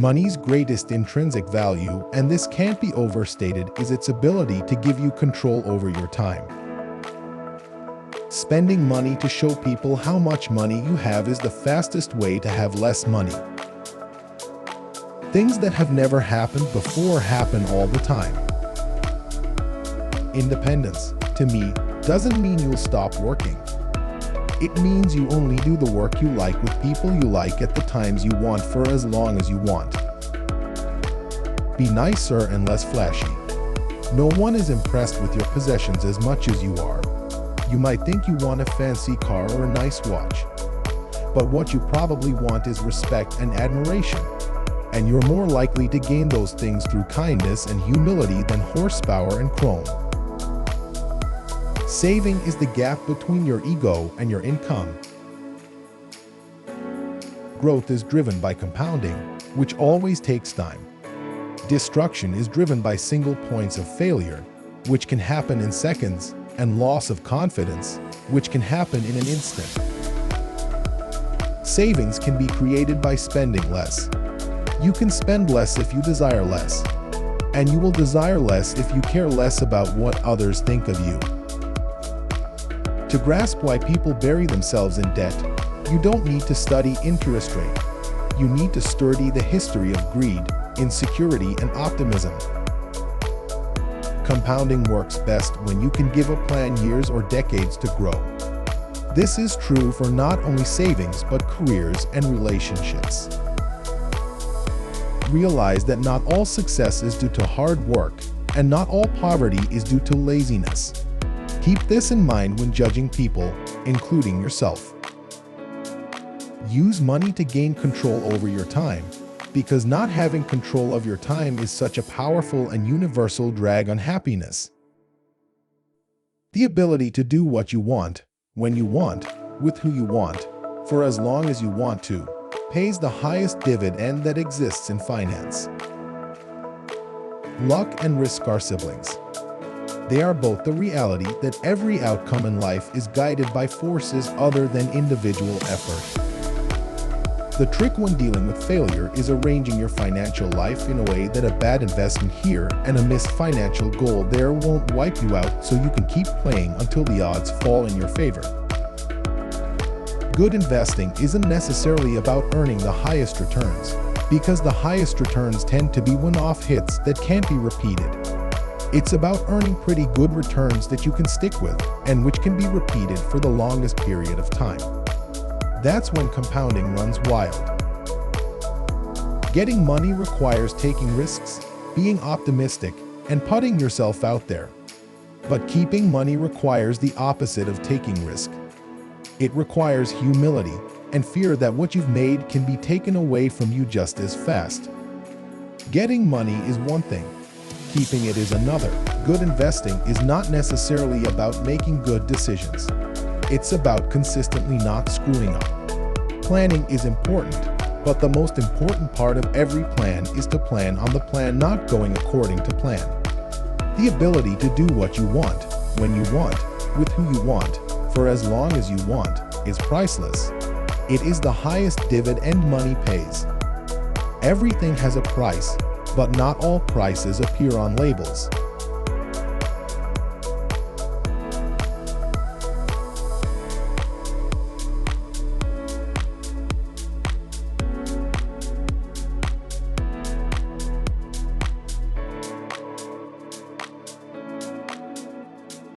Money's greatest intrinsic value, and this can't be overstated, is its ability to give you control over your time. Spending money to show people how much money you have is the fastest way to have less money. Things that have never happened before happen all the time. Independence, to me, doesn't mean you'll stop working. It means you only do the work you like with people you like at the times you want for as long as you want. Be nicer and less flashy. No one is impressed with your possessions as much as you are. You might think you want a fancy car or a nice watch. But what you probably want is respect and admiration. And you're more likely to gain those things through kindness and humility than horsepower and chrome. Saving is the gap between your ego and your income. Growth is driven by compounding, which always takes time. Destruction is driven by single points of failure, which can happen in seconds, and loss of confidence, which can happen in an instant. Savings can be created by spending less. You can spend less if you desire less, and you will desire less if you care less about what others think of you. To grasp why people bury themselves in debt, you don't need to study interest rate. You need to study the history of greed, insecurity, and optimism. Compounding works best when you can give a plan years or decades to grow. This is true for not only savings but careers and relationships. Realize that not all success is due to hard work, and not all poverty is due to laziness. Keep this in mind when judging people, including yourself. Use money to gain control over your time, because not having control of your time is such a powerful and universal drag on happiness. The ability to do what you want, when you want, with who you want, for as long as you want to, pays the highest dividend that exists in finance. Luck and risk are siblings. They are both the reality that every outcome in life is guided by forces other than individual effort. The trick when dealing with failure is arranging your financial life in a way that a bad investment here and a missed financial goal there won't wipe you out, so you can keep playing until the odds fall in your favor. Good investing isn't necessarily about earning the highest returns, because the highest returns tend to be one-off hits that can't be repeated. It's about earning pretty good returns that you can stick with, and which can be repeated for the longest period of time. That's when compounding runs wild. Getting money requires taking risks, being optimistic, and putting yourself out there. But keeping money requires the opposite of taking risk. It requires humility and fear that what you've made can be taken away from you just as fast. Getting money is one thing. Keeping it is another. Good investing is not necessarily about making good decisions. It's about consistently not screwing up. Planning is important, but the most important part of every plan is to plan on the plan not going according to plan. The ability to do what you want, when you want, with who you want, for as long as you want, is priceless. It is the highest dividend money pays. Everything has a price, but not all prices appear on labels.